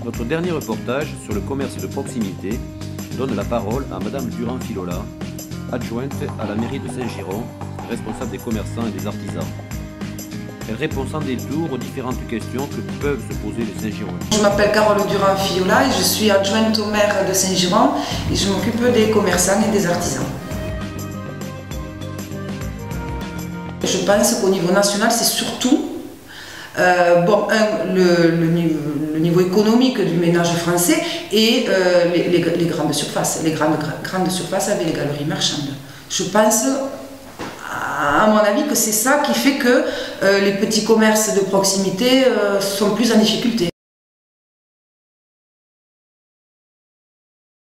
Notre dernier reportage sur le commerce de proximité donne la parole à Madame Durand-Filola, adjointe à la mairie de Saint-Girons, responsable des commerçants et des artisans. Elle répond sans détour aux différentes questions que peuvent se poser les Saint-Girons. Je m'appelle Carole Durand-Filola et je suis adjointe au maire de Saint-Girons et je m'occupe des commerçants et des artisans. Je pense qu'au niveau national, c'est surtout le niveau économique du ménage français et les grandes surfaces, les grandes surfaces avec les galeries marchandes. Je pense, à mon avis, que c'est ça qui fait que les petits commerces de proximité sont plus en difficulté.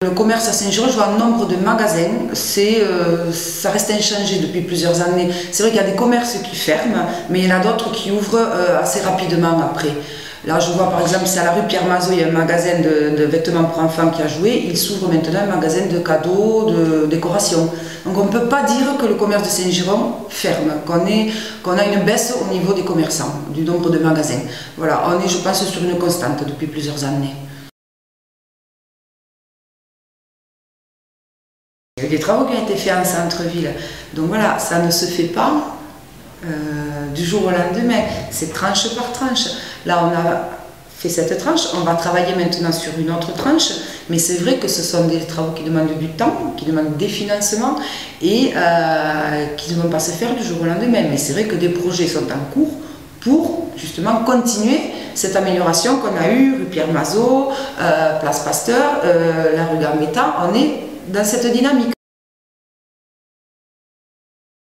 Le commerce à Saint-Girons, je vois un nombre de magasins, ça reste inchangé depuis plusieurs années. C'est vrai qu'il y a des commerces qui ferment, mais il y en a d'autres qui ouvrent assez rapidement après. Là, je vois par exemple, c'est à la rue Pierre-Mazot, il y a un magasin de vêtements pour enfants qui a joué. Il s'ouvre maintenant un magasin de cadeaux, de décoration. Donc on ne peut pas dire que le commerce de Saint-Girons ferme, qu'on a une baisse au niveau des commerçants, du nombre de magasins. Voilà, on est, je pense, sur une constante depuis plusieurs années. Il y a eu des travaux qui ont été faits en centre-ville, donc voilà, ça ne se fait pas du jour au lendemain, c'est tranche par tranche. Là on a fait cette tranche, on va travailler maintenant sur une autre tranche, mais c'est vrai que ce sont des travaux qui demandent du temps, qui demandent des financements et qui ne vont pas se faire du jour au lendemain. Mais c'est vrai que des projets sont en cours pour justement continuer cette amélioration qu'on a eue, rue Pierre-Mazot, place Pasteur, la rue Gambetta, on est dans cette dynamique.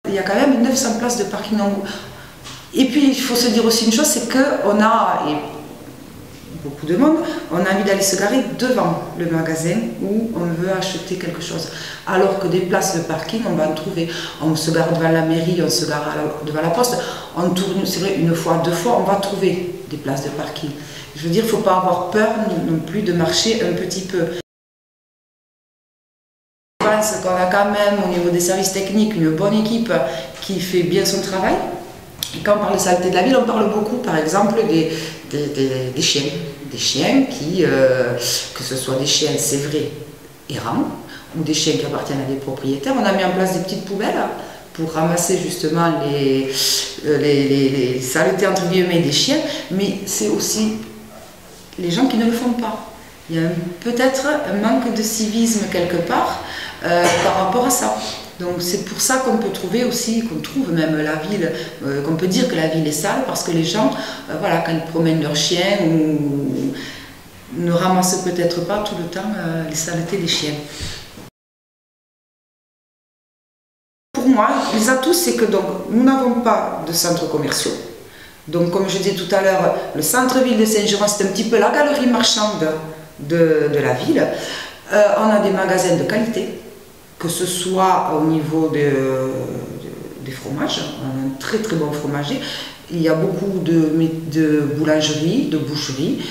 Il y a quand même 900 places de parking en gros. Et puis il faut se dire aussi une chose, c'est qu'on a, et beaucoup de monde, on a envie d'aller se garer devant le magasin où on veut acheter quelque chose. Alors que des places de parking, on va en trouver. On se gare devant la mairie, on se gare devant la poste, on tourne, c'est vrai, une fois, deux fois, on va trouver des places de parking. Je veux dire, il ne faut pas avoir peur non plus de marcher un petit peu. Je pense qu'on a quand même au niveau des services techniques une bonne équipe qui fait bien son travail. Et quand on parle de saleté de la ville, on parle beaucoup par exemple des chiens. Des chiens qui, que ce soit des chiens, c'est vrai, errants, ou des chiens qui appartiennent à des propriétaires. On a mis en place des petites poubelles pour ramasser justement les saletés entre guillemets des chiens, mais c'est aussi les gens qui ne le font pas. Il y a peut-être un manque de civisme quelque part par rapport à ça. Donc c'est pour ça qu'on peut trouver aussi, qu'on trouve même la ville, qu'on peut dire que la ville est sale, parce que les gens, voilà, quand ils promènent leurs chiens, ne ramassent peut-être pas tout le temps les saletés des chiens. Pour moi, les atouts, c'est que donc, nous n'avons pas de centres commerciaux. Donc comme je disais tout à l'heure, le centre-ville de Saint-Girons, c'est un petit peu la galerie marchande de la ville. On a des magasins de qualité, que ce soit au niveau des fromages, on a un très très bon fromager. Il y a beaucoup de boulangeries, de boucheries,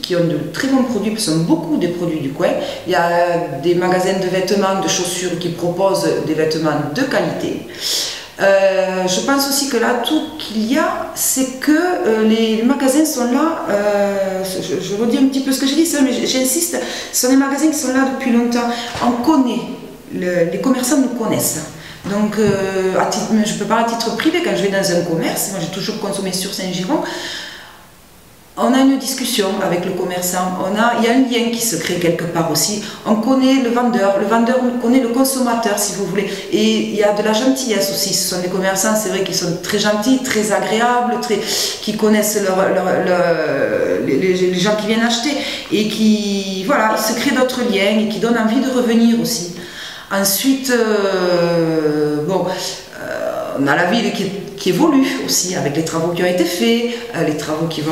qui ont de très bons produits, ce sont beaucoup des produits du coin. Il y a des magasins de vêtements, de chaussures qui proposent des vêtements de qualité. Je pense aussi que l'atout qu'il y a, c'est que les magasins sont là, je redis un petit peu ce que j'ai dit, mais j'insiste, ce sont des magasins qui sont là depuis longtemps. On connaît, les commerçants nous connaissent. Donc, je peux parler à titre privé, quand je vais dans un commerce, moi j'ai toujours consommé sur Saint-Girons, on a une discussion avec le commerçant, il y a un lien qui se crée quelque part aussi. On connaît le vendeur connaît le consommateur si vous voulez. Et il y a de la gentillesse aussi. Ce sont des commerçants, c'est vrai, qui sont très gentils, très agréables, qui connaissent les gens qui viennent acheter. Et qui, voilà, il se crée d'autres liens et qui donnent envie de revenir aussi. Ensuite, on a la ville qui évolue aussi avec les travaux qui ont été faits, les travaux qui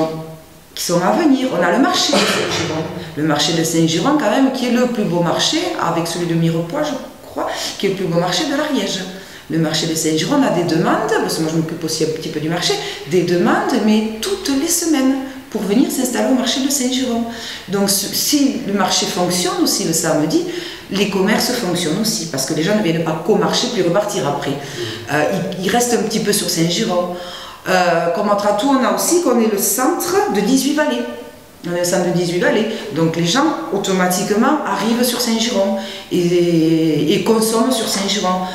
sont à venir. On a le marché de Saint-Girons. Le marché de Saint-Girons, quand même, qui est le plus beau marché, avec celui de Mirepoix, je crois, qui est le plus beau marché de l'Ariège. Le marché de Saint-Girons, on a des demandes, parce que moi je m'occupe aussi un petit peu du marché, des demandes, mais toutes les semaines, pour venir s'installer au marché de Saint-Girons. Donc si le marché fonctionne aussi le samedi, les commerces fonctionnent aussi, parce que les gens ne viennent pas qu'au marché puis repartir après. Ils restent un petit peu sur Saint-Girons. Comme autre atout, on a aussi qu'on est le centre de 18 vallées. On est au centre de 18 Vallées, donc les gens automatiquement arrivent sur Saint-Giron et consomment sur Saint-Giron.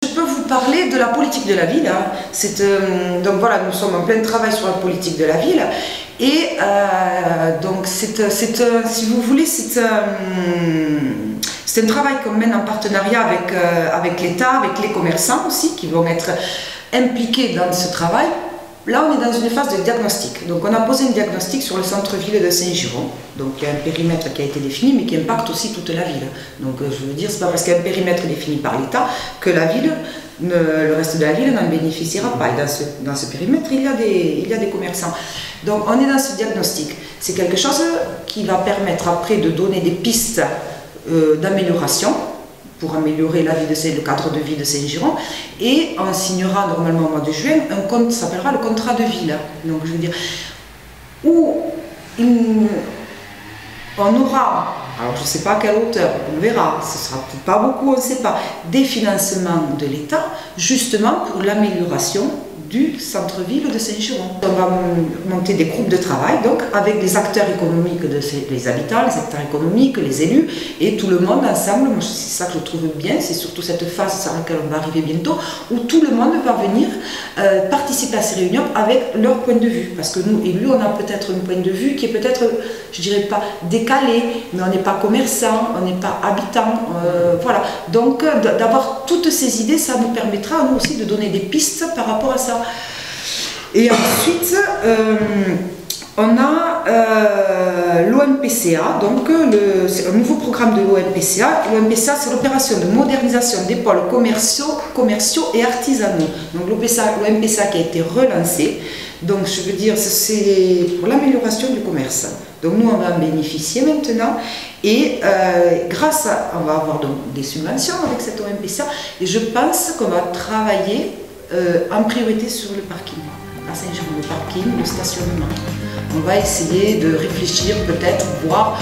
Je peux vous parler de la politique de la ville. Hein. Donc voilà, nous sommes en plein travail sur la politique de la ville. Et donc si vous voulez, c'est un travail qu'on mène en partenariat avec l'État, avec les commerçants aussi, qui vont être impliqués dans ce travail. Là, on est dans une phase de diagnostic. Donc, on a posé un diagnostic sur le centre-ville de Saint-Giron. Donc, il y a un périmètre qui a été défini, mais qui impacte aussi toute la ville. Donc, je veux dire, c'est pas parce qu'il y a un périmètre défini par l'État que la ville, le reste de la ville n'en bénéficiera pas. Et dans ce périmètre, il y a des commerçants. Donc, on est dans ce diagnostic. C'est quelque chose qui va permettre après de donner des pistes d'amélioration pour améliorer le cadre de vie de Saint-Giron, et on signera normalement au mois de juin un compte, ça s'appellera le contrat de ville. Donc je veux dire, où on aura, alors je ne sais pas à quelle hauteur, on verra, ce sera pas beaucoup, on ne sait pas, des financements de l'État, justement pour l'amélioration du centre-ville de Saint-Giron. On va monter des groupes de travail, donc avec les acteurs économiques, les habitants, les acteurs économiques, les élus, et tout le monde ensemble. Moi, c'est ça que je trouve bien, c'est surtout cette phase sur laquelle on va arriver bientôt, où tout le monde va venir participer à ces réunions avec leur point de vue. Parce que nous, élus, on a peut-être un point de vue qui est peut-être, je dirais pas décalé, mais on n'est pas commerçant, on n'est pas habitant, voilà. Donc, d'avoir toutes ces idées, ça nous permettra, à nous aussi, de donner des pistes par rapport à ça. Et ensuite, on a l'OMPCA, donc c'est un nouveau programme de l'OMPCA. L'OMPCA, c'est l'opération de modernisation des pôles commerciaux et artisanaux. Donc l'OMPCA qui a été relancé. Donc je veux dire, c'est pour l'amélioration du commerce. Donc nous, on va en bénéficier maintenant. Et on va avoir donc des subventions avec cette OMPCA. Et je pense qu'on va travailler en priorité sur le parking. À Saint-Giron, le parking, le stationnement. On va essayer de réfléchir, peut-être, voir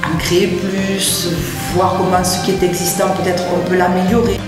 en créer plus, voir comment ce qui est existant, peut-être on peut l'améliorer.